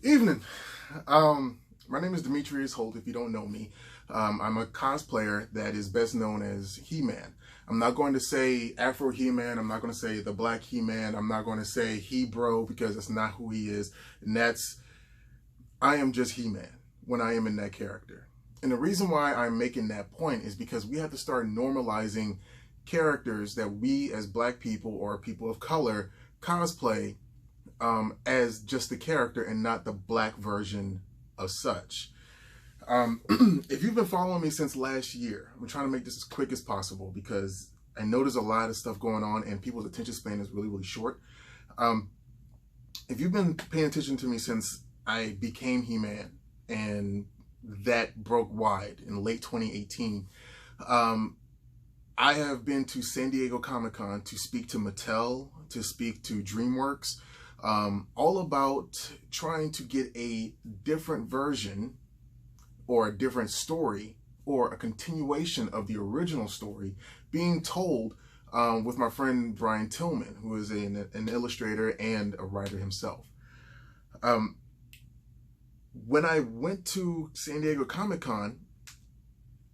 Evening. My name is Demetrius Holt, if you don't know me. I'm a cosplayer that is best known as He-Man. I'm not going to say Afro He-Man. I'm not going to say the Black He-Man. I'm not going to say He-Bro because that's not who he is. And I am just He-Man when I am in that character. And the reason why I'm making that point is because we have to start normalizing characters that we as Black people or people of color cosplay as just the character and not the Black version of such. If you've been following me since last year, I'm trying to make this as quick as possible because I know there's a lot of stuff going on and people's attention span is really, really short. If you've been paying attention to me since I became He-Man and that broke wide in late 2018, I have been to San Diego Comic-Con to speak to Mattel, to speak to DreamWorks, all about trying to get a different version or a different story or a continuation of the original story being told with my friend Brian Tillman, who is an illustrator and a writer himself. When I went to San Diego Comic-Con,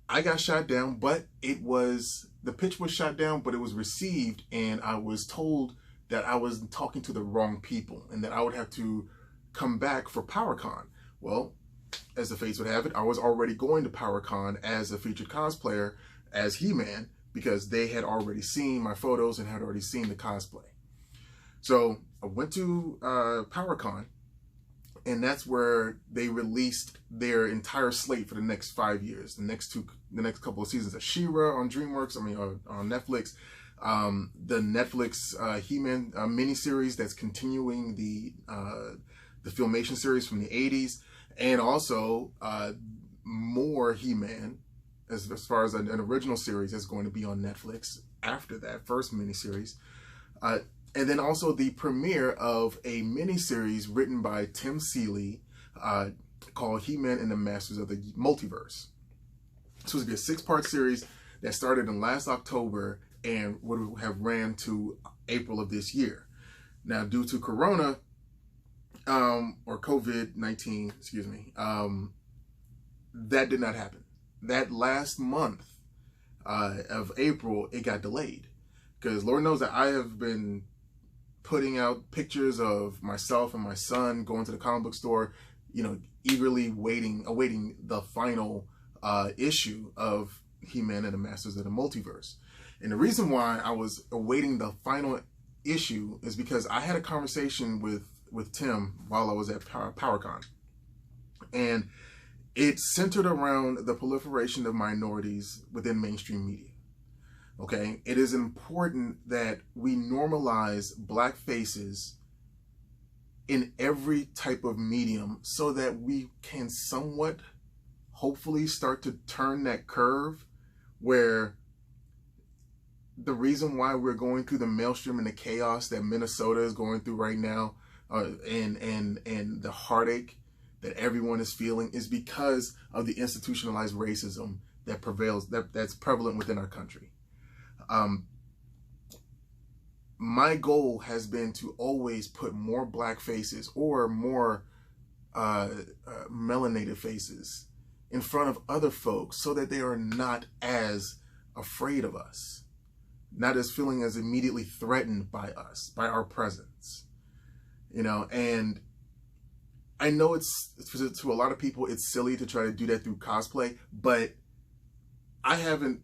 I got shot down, but the pitch was shot down, but it was received, and I was told that I was talking to the wrong people and that I would have to come back for PowerCon. Well, as the fates would have it, I was already going to PowerCon as a featured cosplayer as He-Man because they had already seen my photos and had already seen the cosplay. So I went to PowerCon, and that's where they released their entire slate for the next 5 years. The next couple of seasons of She-Ra on DreamWorks, on Netflix. The Netflix He-Man miniseries that's continuing the Filmation series from the 80s, and also more He-Man as far as an original series that's going to be on Netflix after that first miniseries. And then also the premiere of a miniseries written by Tim Seeley called He-Man and the Masters of the Multiverse. It's supposed to be a 6-part series that started in last October and would have ran to April of this year. Now, due to Corona, or COVID-19, excuse me, that did not happen. That last month of April, it got delayed. Because Lord knows that I have been putting out pictures of myself and my son going to the comic book store, eagerly awaiting the final issue of He-Man and the Masters of the Multiverse. And the reason why I was awaiting the final issue is because I had a conversation with Tim while I was at PowerCon. And it centered around the proliferation of minorities within mainstream media. Okay, it is important that we normalize Black faces in every type of medium so that we can somewhat, hopefully, start to turn that curve where the reason why we're going through the maelstrom and the chaos that Minnesota is going through right now, and the heartache that everyone is feeling is because of the institutionalized racism that prevails, that's prevalent within our country. My goal has been to always put more Black faces or more melanated faces in front of other folks so that they are not as afraid of us, not as feeling as immediately threatened by us, by our presence. And I know it's to a lot of people, it's silly to try to do that through cosplay, but I haven't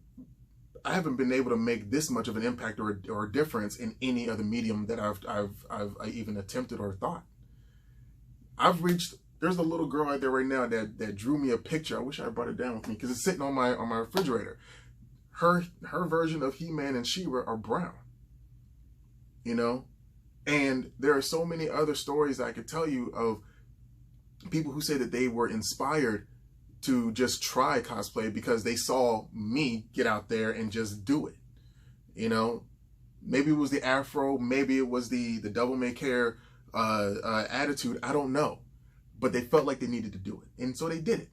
been able to make this much of an impact or a difference in any other medium that I've even attempted or thought. There's a little girl out there right now that drew me a picture. I wish I brought it down with me because it's sitting on my refrigerator. Her version of He-Man and She-Ra are brown. And there are so many other stories I could tell you of people who say that they were inspired to just try cosplay because they saw me get out there and just do it. Maybe it was the afro, maybe it was the devil may care attitude, I don't know. But they felt like they needed to do it, and so they did it.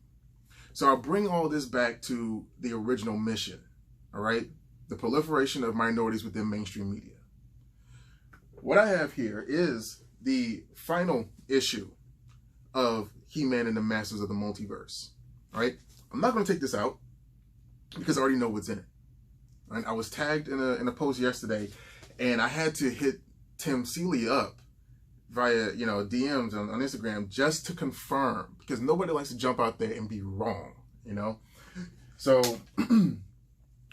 So I'll bring all this back to the original mission, all right? The proliferation of minorities within mainstream media. what I have here is the final issue of He-Man and the Masters of the Multiverse. All right, I'm not going to take this out because I already know what's in it. Right? I was tagged in a post yesterday, and I had to hit Tim Seeley up via DMs on Instagram just to confirm, because nobody likes to jump out there and be wrong, So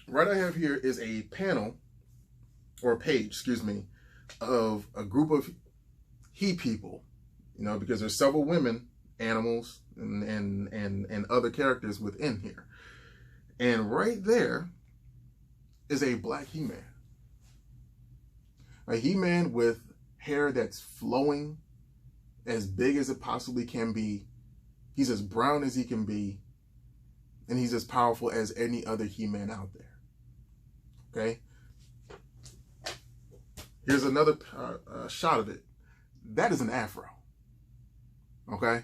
what I have here is a panel, or a page, excuse me, of a group of he people, because there's several women, animals, and other characters within here. And right there is a black He-Man. A He-Man with hair that's flowing, as big as it possibly can be. He's as brown as he can be, and he's as powerful as any other He-Man out there. Okay? Here's another shot of it. That is an afro. Okay?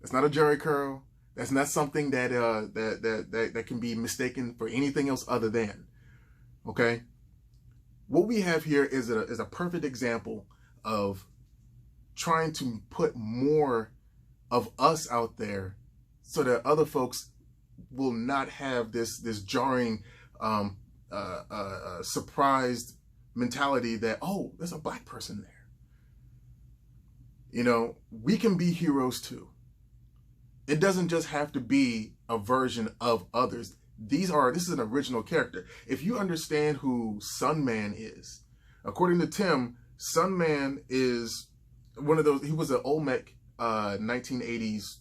That's not a jerry curl. That's not something that that can be mistaken for anything else other than. Okay? What we have here is a perfect example of trying to put more of us out there so that other folks will not have this jarring, surprised mentality that, oh, there's a black person there. We can be heroes too. It doesn't just have to be a version of others. This is an original character. If you understand who Sunman is, according to Tim, Sunman is one of those. He was an Olmec 1980s.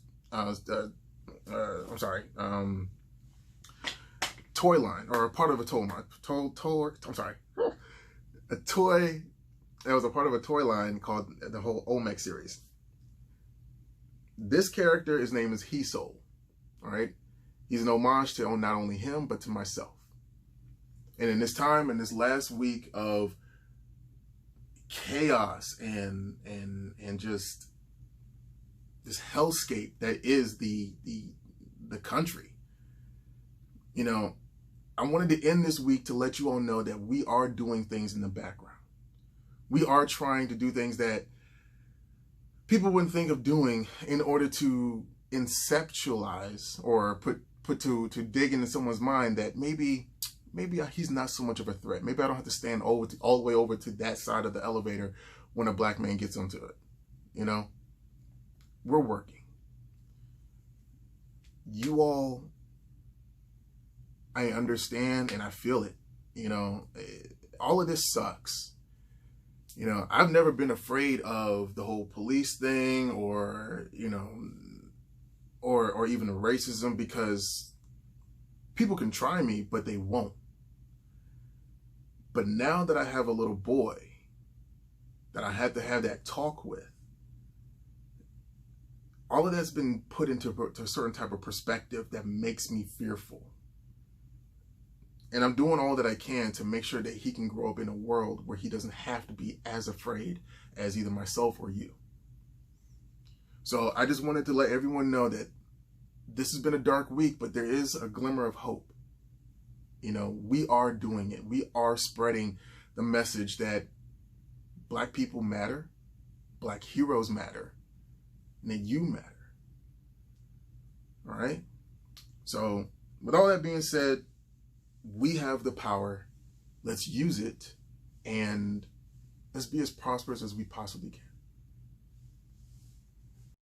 Toy line, or a part of a toy line. A toy that was a part of a toy line called the whole Olmec series. This character, his name is He-Soul. All right. He's an homage to not only him, but to myself. And in this time, in this last week of chaos and just this hellscape that is the country, I wanted to end this week to let you all know that we are doing things in the background. We are trying to do things that people wouldn't think of doing in order to conceptualize or put to dig into someone's mind that maybe he's not so much of a threat. Maybe I don't have to stand all the way over to that side of the elevator when a black man gets onto it. We're working. You all, I understand and I feel it. All of this sucks. I've never been afraid of the whole police thing or even racism, because people can try me, but they won't. But now that I have a little boy that I had to have that talk with, all of that's been put into a certain type of perspective that makes me fearful. And I'm doing all that I can to make sure that he can grow up in a world where he doesn't have to be as afraid as either myself or you. So I just wanted to let everyone know that this has been a dark week, but there is a glimmer of hope. We are doing it. We are spreading the message that black people matter, black heroes matter, and that you matter. All right? So with all that being said, we have the power. Let's use it, and let's be as prosperous as we possibly can.